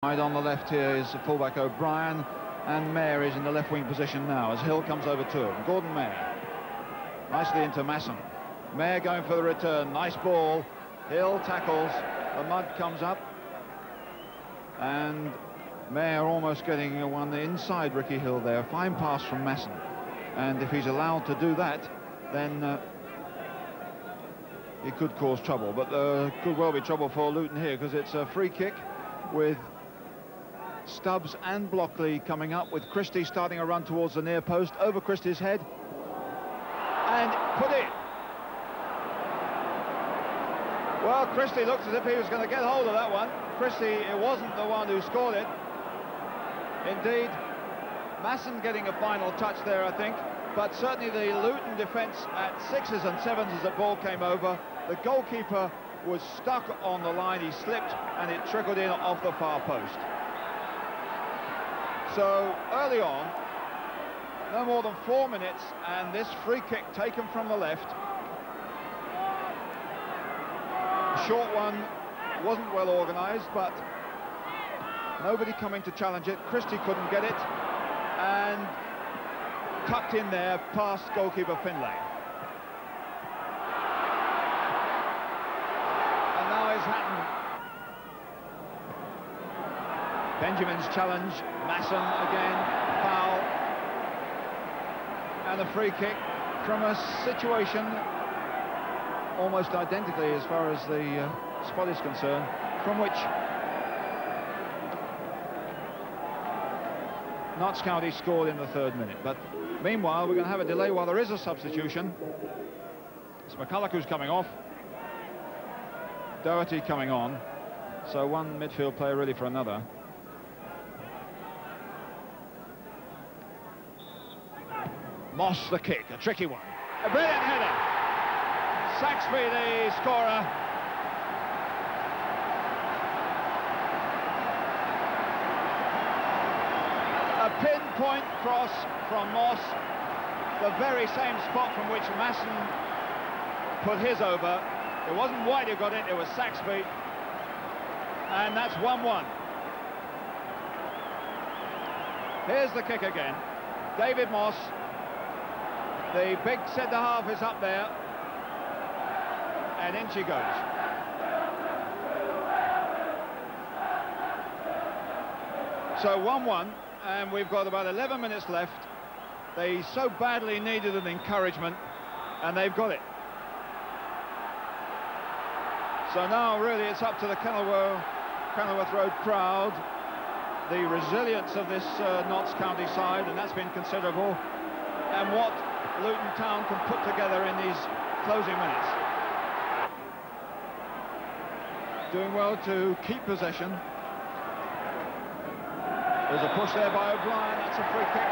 Right on the left here is fullback O'Brien, and Mayer is in the left wing position now as Hill comes over to him. Gordon Mayer, nicely into Masson. Mayer going for the return, nice ball. Hill tackles, the mud comes up, and Mayer almost getting one inside Ricky Hill there. Fine pass from Masson, and if he's allowed to do that, then he could cause trouble, but could well be trouble for Luton here, because it's a free kick with Stubbs and Blockley coming up, with Christie starting a run towards the near post, over Christie's head, and put in. Well, Christie looks as if he was going to get hold of that one. Christie, it wasn't the one who scored it. Indeed, Masson getting a final touch there, I think, but certainly the Luton defence at 6s and 7s as the ball came over. The goalkeeper was stuck on the line, he slipped, and it trickled in off the far post. So early on, no more than 4 minutes, and this free kick taken from the left. A short one, wasn't well organised, but nobody coming to challenge it. Christie couldn't get it, and tucked in there past goalkeeper Finlay. And now is Hatton. Benjamin's challenge, Masson again, foul, and a free kick from a situation almost identically as far as the spot is concerned, from which Notts County scored in the 3rd minute. But meanwhile, we're going to have a delay while there is a substitution. It's McCulloch who's coming off, Doherty coming on, so one midfield player really for another. Moss the kick, a tricky one. A brilliant header. Saxby the scorer. A pinpoint cross from Moss, the very same spot from which Masson put his over. It wasn't White who got it, it was Saxby. And that's 1-1. Here's the kick again. David Moss. The big centre-half is up there, and in she goes. So 1-1, and we've got about 11 minutes left. They so badly needed an encouragement, and they've got it. So now really it's up to the Kenilworth Road crowd, the resilience of this Notts County side, and that's been considerable, and what Luton Town can put together in these closing minutes. Doing well to keep possession. There's a push there by O'Brien, that's a free kick.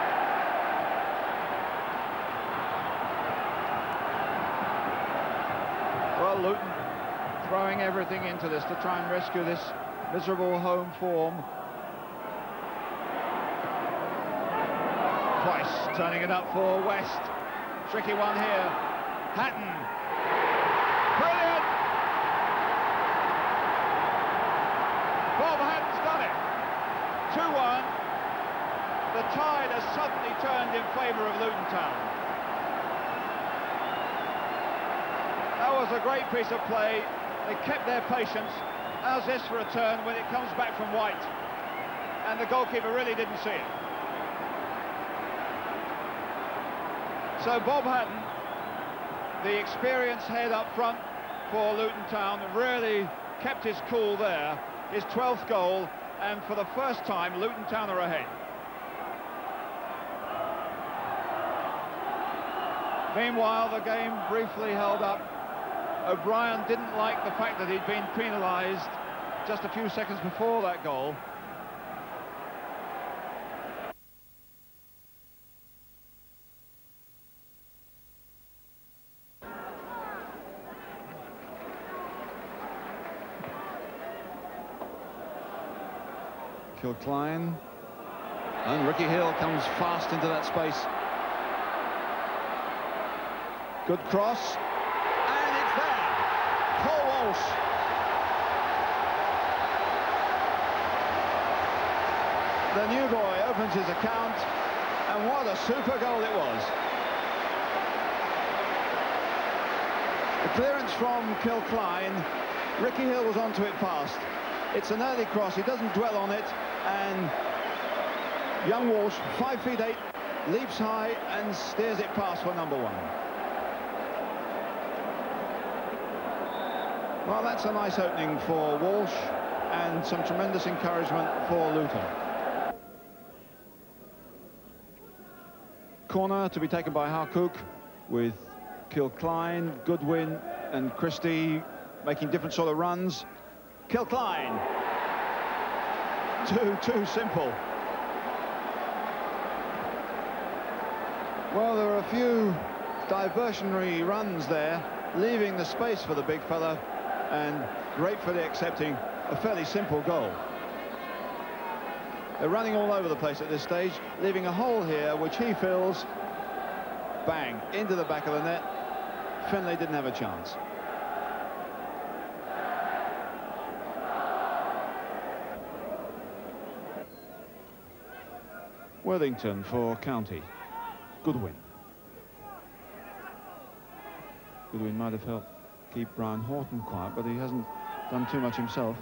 Well, Luton throwing everything into this to try and rescue this miserable home form. Price turning it up for West. Tricky one here. Hatton. Brilliant! Bob Hatton's done it. 2-1. The tide has suddenly turned in favour of Luton Town. That was a great piece of play. They kept their patience. How's this for a turn when it comes back from White? And the goalkeeper really didn't see it. So Bob Hatton, the experienced head up front for Luton Town, really kept his cool there. His 12th goal, and for the first time Luton Town are ahead. Meanwhile, the game briefly held up. O'Brien didn't like the fact that he'd been penalised just a few seconds before that goal. Kilcline, and Ricky Hill comes fast into that space. Good cross, and it's there. Paul Walsh The new boy opens his account, and what a super goal it was. The clearance from Kilcline. Ricky Hill was onto it fast. It's an early cross, he doesn't dwell on it, and young Walsh, 5'8", leaps high and steers it past for number one. Well, that's a nice opening for Walsh and some tremendous encouragement for Luton. Corner to be taken by Harcook, with Kilcline, Goodwin and Christie making different sort of runs. Kilcline, too simple. Well, there are a few diversionary runs there, leaving the space for the big fella, and gratefully accepting a fairly simple goal. They're running all over the place at this stage, leaving a hole here which he fills. Bang, into the back of the net. Finlay didn't have a chance. Worthington for County. Goodwin. Goodwin might have helped keep Brian Horton quiet, but he hasn't done too much himself.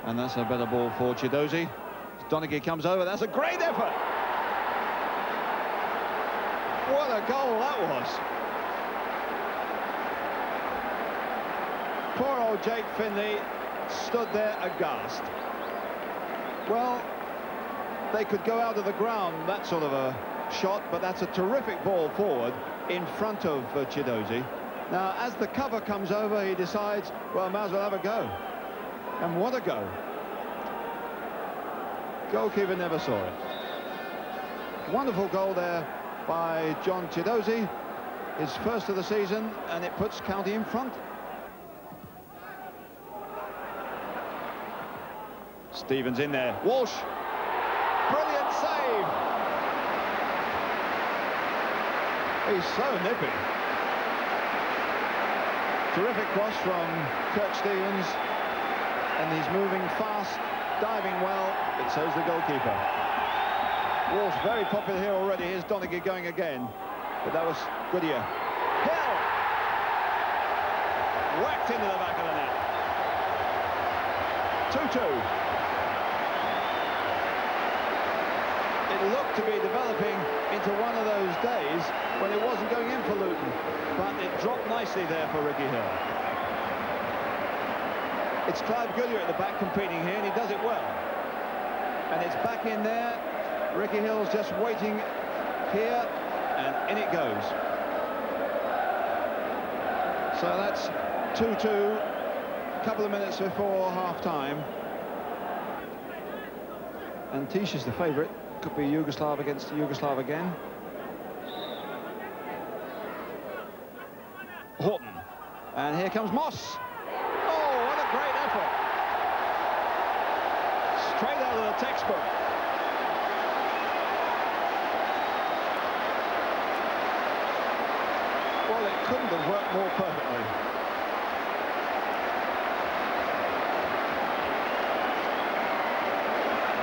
And that's a better ball for Chidozie. Donaghy comes over. That's a great effort. What a goal that was. Poor old Jake Finlay stood there aghast. Well, they could go out of the ground, that sort of a shot, but that's a terrific ball forward in front of Chidozie. Now, as the cover comes over, he decides, well, might as well have a go. And what a go. Goalkeeper never saw it. Wonderful goal there by John Chidozie, his first of the season, and it puts County in front. Stevens in there. Walsh. Brilliant save. He's so nippy. Terrific cross from Kirk Stevens, and he's moving fast, diving well, but so's the goalkeeper. Walsh very popular here already. Here's Donaghy going again, but that was Goodyear. Hill! Whacked into the back of the net. 2-2. It looked to be developing into one of those days when it wasn't going in for Luton, but it dropped nicely there for Ricky Hill. It's Clive Goodyear at the back competing here, and he does it well. And it's back in there. Ricky Hill's just waiting here, and in it goes. So that's 2-2, a couple of minutes before half-time. And Tish is the favourite. Could be Yugoslav against Yugoslav again. Horton. And here comes Moss. Oh, what a great effort. Straight out of the textbook. Well, it couldn't have worked more perfectly.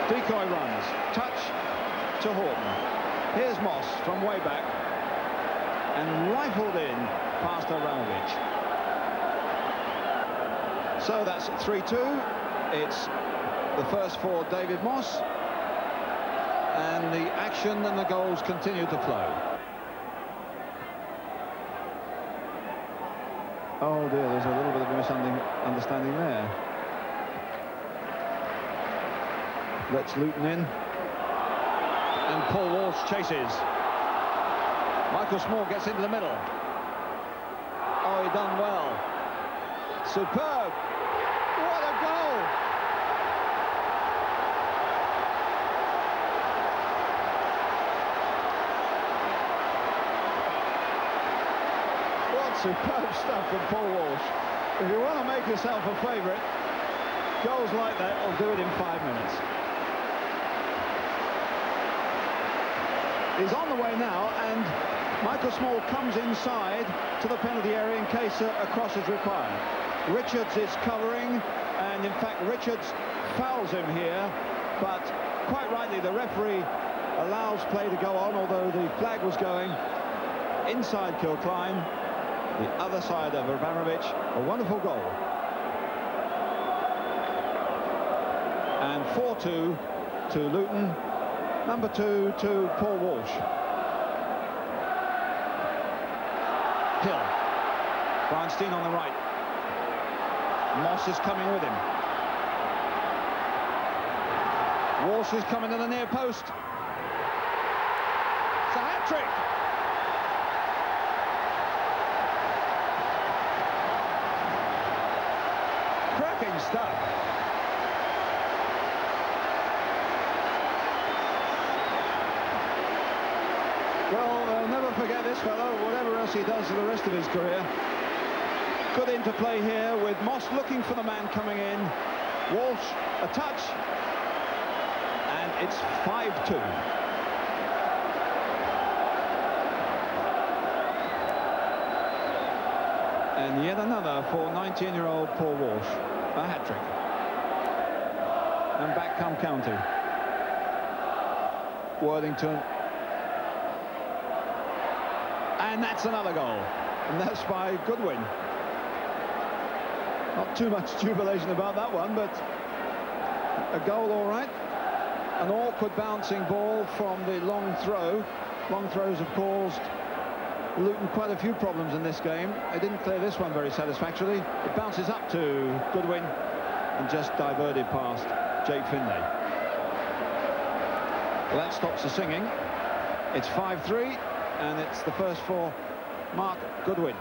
Decoy runs. Touch to Horton. Here's Moss from way back, and rifled in past Abramovich. So that's 3-2. It's the first for David Moss, and the action and the goals continue to flow. Oh dear, there's a little bit of a misunderstanding there. Lets Luton in, and Paul Walsh chases. Michael Small gets into the middle. Oh, he done well. Superb. What a goal. What superb stuff from Paul Walsh. If you want to make yourself a favourite, goals like that will do it in 5 minutes. He's on the way now, and Michael Small comes inside to the penalty area in case a cross is required. Richards is covering, and in fact Richards fouls him here, but quite rightly the referee allows play to go on, although the flag was going inside Kilcline, the other side of Abramovich. A wonderful goal. And 4-2 to Luton, number 2 to Paul Walsh. Hill, Bernstein on the right. Moss is coming with him. Walsh is coming to the near post. It's a hat-trick. Cracking stuff. Well, they'll never forget this fellow, whatever else he does for the rest of his career. Good interplay here with Moss looking for the man coming in. Walsh, a touch. And it's 5-2. And yet another for 19-year-old Paul Walsh. A hat-trick. And back come County. Worthington. And that's another goal. And that's by Goodwin. Not too much jubilation about that one, but a goal all right. An awkward bouncing ball from the long throw. Long throws have caused Luton quite a few problems in this game. They didn't clear this one very satisfactorily. It bounces up to Goodwin and just diverted past Jake Finlay. Well, that stops the singing. It's 5-3, and it's the first for Mark Goodwin.